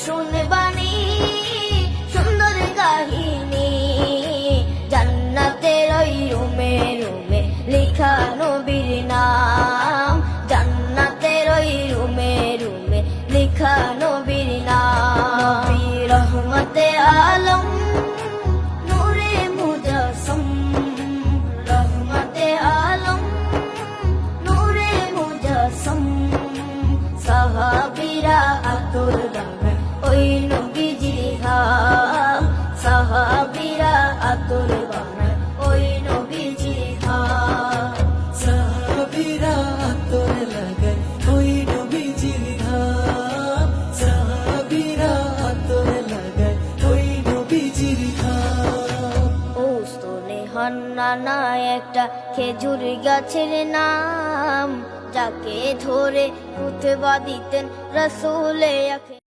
শুনবানি সুন্দর কাহিনী, জান্নাতের ওই রুমে রুমে লেখা নবীর নাম, জান্নাতের ওই রুমে রুমে লেখা নবীর নাম। রহমতে আলম নূরে মুজাসসম, রহমতে আলম নূরে মুজাসসম, সাহাবীরা আতর বানায় ওই নবীজির ঘাম, সাহাবীরা আতর বানায় ওই নবীজির ঘাম, সাহাবীরা আতর লাগায় ওই নবীজির ঘাম, সাহাবীরা আতর লাগায় ওই নবীজির ঘাম। ও স্তনে হান্নানা একটা খেজুর গাছের নাম, যাকে ধরে খুতবা দিতেন রাসূলে